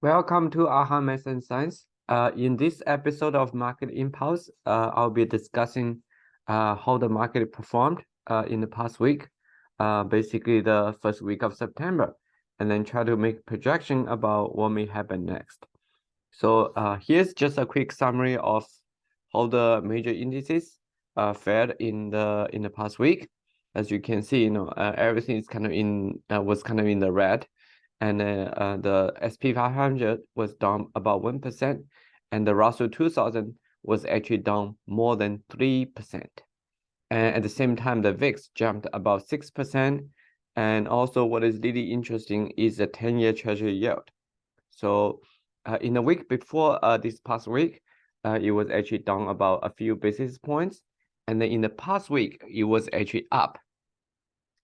Welcome to Aha Math and Science. In this episode of Market Impulse, I'll be discussing how the market performed in the past week, basically the first week of September, and then try to make projection about what may happen next. So here's just a quick summary of how the major indices fared in the past week. As you can see, everything is kind of was kind of in the red. And the SP 500 was down about 1%, and the Russell 2000 was actually down more than 3%. And at the same time, the VIX jumped about 6%. And also, what is really interesting is the 10-year Treasury yield. So, in the week before this past week, it was actually down about a few basis points, and then in the past week, it was actually up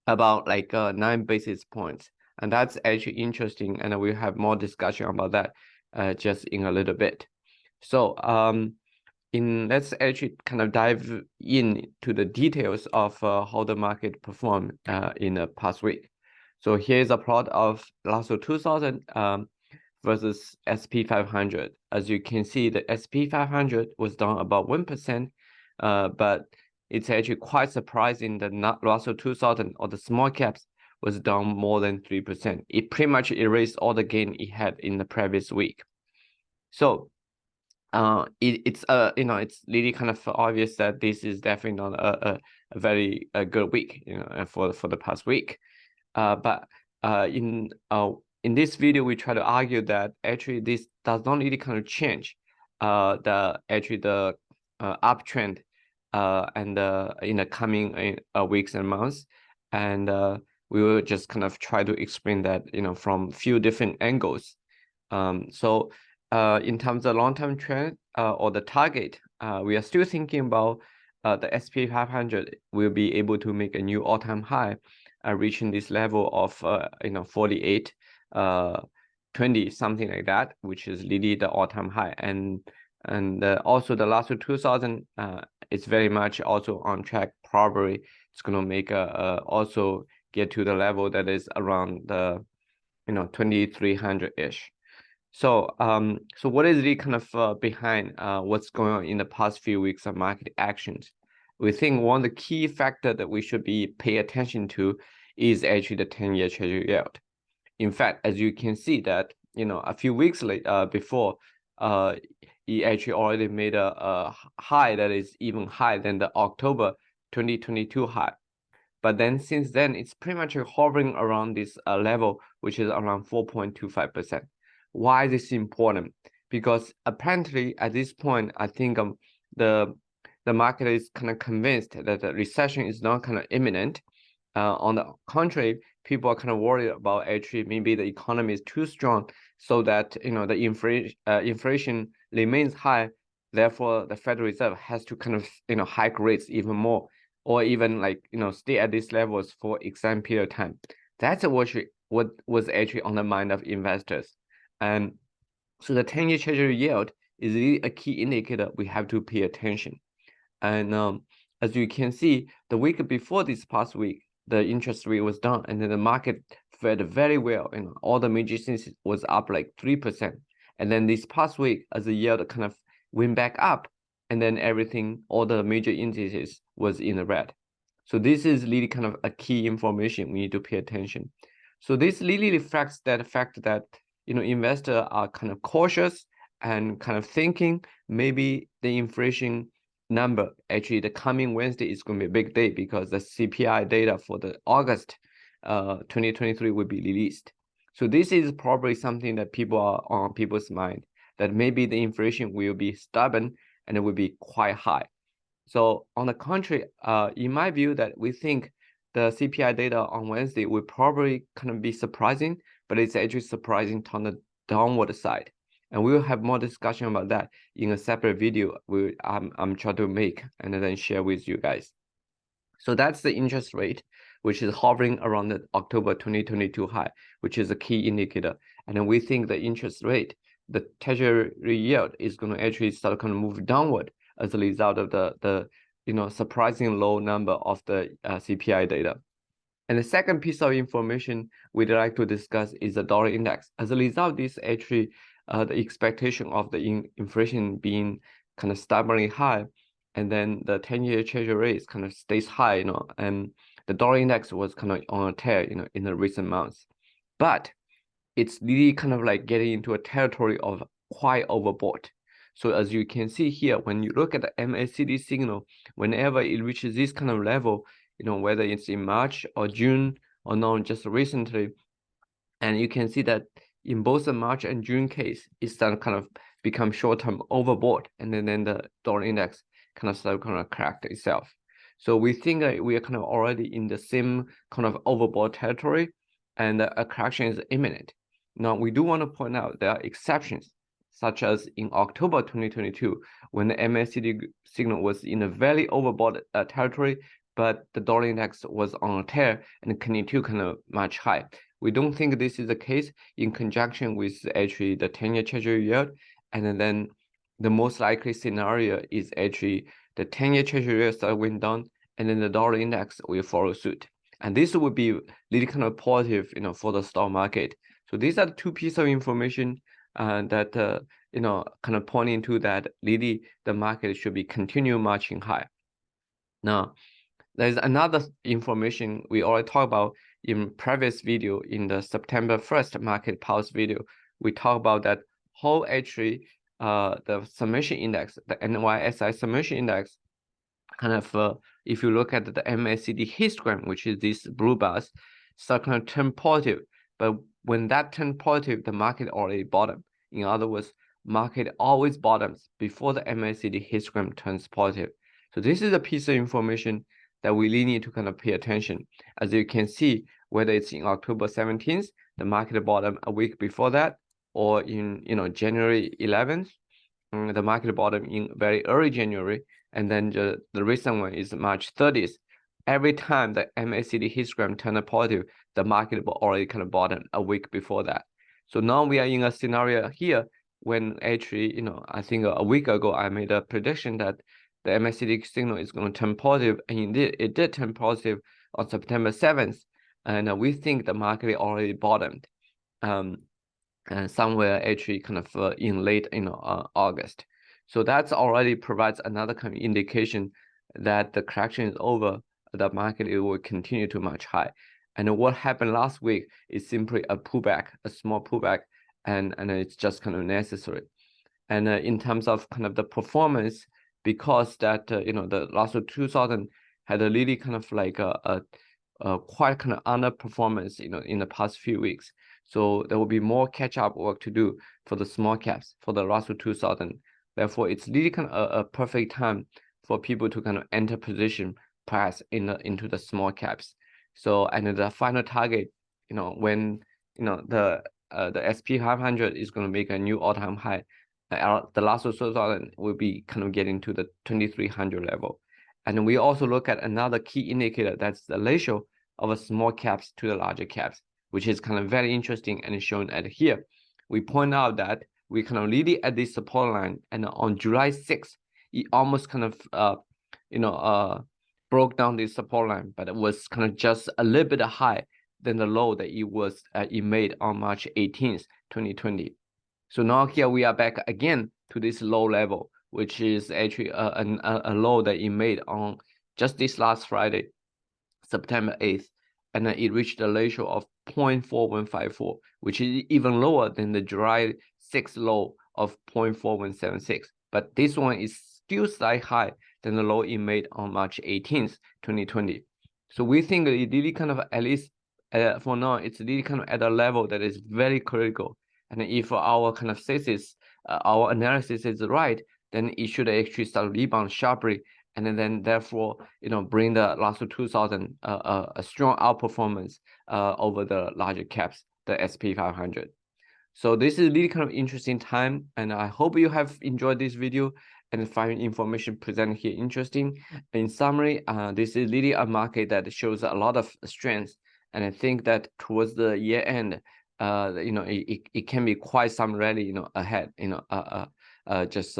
about like 9 basis points. And that's actually interesting, and we'll have more discussion about that just in a little bit. So let's actually kind of dive into the details of how the market performed in the past week. So here's a plot of Russell 2000 versus SP 500. As you can see, the SP 500 was down about 1%, but it's actually quite surprising that not Russell 2000 or the small caps was down more than 3%. It pretty much erased all the gain it had in the previous week. So it's really kind of obvious that this is definitely not a very good week, for the past week. But in this video, we try to argue that actually this does not really kind of change the uptrend and in the coming weeks and months, and we will just kind of try to explain that from a few different angles. So in terms of long-term trend or the target, we are still thinking about the SP 500 will be able to make a new all-time high, reaching this level of 48 20 something like that, which is really the all-time high. And also the last 2000 is very much also on track. Probably it's going to make also get to the level that is around the 2300-ish. So so what is really kind of behind what's going on in the past few weeks of market actions? We think one of the key factors that we should be pay attention to is actually the 10-year Treasury yield. In fact, as you can see that a few weeks before, it actually already made a high that is even higher than the October 2022 high. But then since then, it's pretty much hovering around this level, which is around 4.25%. Why is this important? Because apparently at this point, I think the market is kind of convinced that the recession is not kind of imminent. On the contrary, people are kind of worried about actually maybe the economy is too strong, so that the inflation remains high. Therefore, the Federal Reserve has to kind of hike rates even more, or even like stay at these levels for extended period of time. That's what was actually on the mind of investors. And so the 10-year Treasury yield is really a key indicator we have to pay attention. And as you can see, the week before this past week, the interest rate was down, and then the market fared very well. All the major indices was up like 3%. And then this past week, as the yield kind of went back up, and then all the major indices was in the red. So this is really kind of a key information we need to pay attention. So this really reflects that fact that investors are kind of cautious and kind of thinking maybe the inflation number, actually the coming Wednesday is going to be a big day, because the CPI data for the August 2023 will be released. So this is probably something that people are on people's mind, that maybe the inflation will be stubborn and it will be quite high. So on the contrary, in my view, that we think the CPI data on Wednesday will probably kind of be surprising, but it's actually surprising on the downward side. And we'll have more discussion about that in a separate video I'm trying to make and then share with you guys. So that's the interest rate, which is hovering around the October 2022 high, which is a key indicator. And then we think the interest rate, the Treasury yield, is going to actually start kind of move downward as a result of the surprising low number of the CPI data. And the second piece of information we'd like to discuss is the dollar index. As a result, this actually the expectation of the inflation being kind of stubbornly high, and then the 10-year treasury rate kind of stays high, and the dollar index was kind of on a tear, in the recent months. But it's really kind of like getting into a territory of quite overbought. So as you can see here, when you look at the MACD signal, whenever it reaches this kind of level, whether it's in March or June or now just recently, and you can see that in both the March and June case, it's starting kind of become short-term overbought, and then the dollar index kind of cracked itself. So we think that we are kind of already in the same kind of overbought territory, and a correction is imminent. Now, we do want to point out there are exceptions, such as in October 2022, when the MACD signal was in a very overbought territory, but the dollar index was on a tear and continued to kind of much high. We don't think this is the case in conjunction with actually the 10-year treasury yield, and then the most likely scenario is actually the 10-year treasury yield start going down, and then the dollar index will follow suit. And this would be really kind of positive, for the stock market. So these are the two pieces of information that kind of pointing to that really the market should be continue marching high. Now, there's another information we already talked about in previous video in the September 1st market pulse video. We talked about that how actually the summation index, the NYSI summation index, kind of if you look at the MACD histogram, which is these blue bars, start kind of turn positive. But when that turn positive, the market already bottomed. In other words, market always bottoms before the MACD histogram turns positive. So this is a piece of information that we really need to kind of pay attention. As you can see, whether it's in October 17th, the market bottom a week before that, or in January 11th, the market bottom in very early January, and then the recent one is March 30th. Every time the MACD histogram turned positive, the market already kind of bottomed a week before that. So now we are in a scenario here when actually, I think a week ago I made a prediction that the MACD signal is going to turn positive, and indeed it did turn positive on September 7th, and we think the market already bottomed, and somewhere actually kind of in late August. So that's already provides another kind of indication that the correction is over. The market will continue to march high. And what happened last week is simply a pullback, a small pullback, and it's just kind of necessary. And in terms of kind of the performance, because that the Russell 2000 had a really kind of like a quite kind of underperformance in the past few weeks. So there will be more catch-up work to do for the small caps for the Russell 2000. Therefore, it's really kind of a perfect time for people to kind of enter position price into the small caps. So, and the final target, when the SP 500 is going to make a new all-time high, the Russell 2000 will be kind of getting to the 2300 level. And we also look at another key indicator, that's the ratio of a small caps to the larger caps, which is kind of very interesting and shown at here. We point out that we kind of really at this support line, and on July 6th, it almost kind of broke down this support line, but it was kind of just a little bit high than the low that it made on March 18th, 2020. So now here we are back again to this low level, which is actually a low that it made on just this last Friday, September 8th, and it reached a ratio of 0.4154, which is even lower than the July 6th low of 0.4176. But this one is still slightly high than the low it made on March 18th, 2020. So we think it really kind of, at least for now, it's really kind of at a level that is very critical. And if our kind of thesis, our analysis is right, then it should actually start rebound sharply, and then therefore, bring the Russell 2000 a strong outperformance over the larger caps, the SP 500. So this is really kind of interesting time, and I hope you have enjoyed this video and find information presented here interesting. In summary, this is really a market that shows a lot of strength, and I think that towards the year end, it can be quite some rally, ahead, just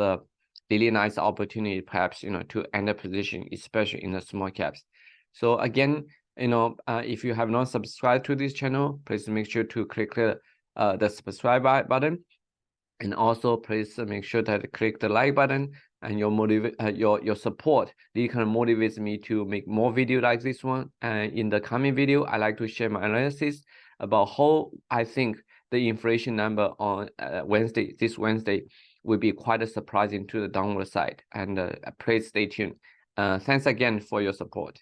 really nice opportunity, perhaps, to enter position, especially in the small caps. So again, if you have not subscribed to this channel, please make sure to click the subscribe button, and also please make sure that click the like button, and your support really kind of motivates me to make more videos like this one. And in the coming video, I like to share my analysis about how I think the inflation number on this Wednesday will be quite surprising to the downward side. And please stay tuned. Thanks again for your support.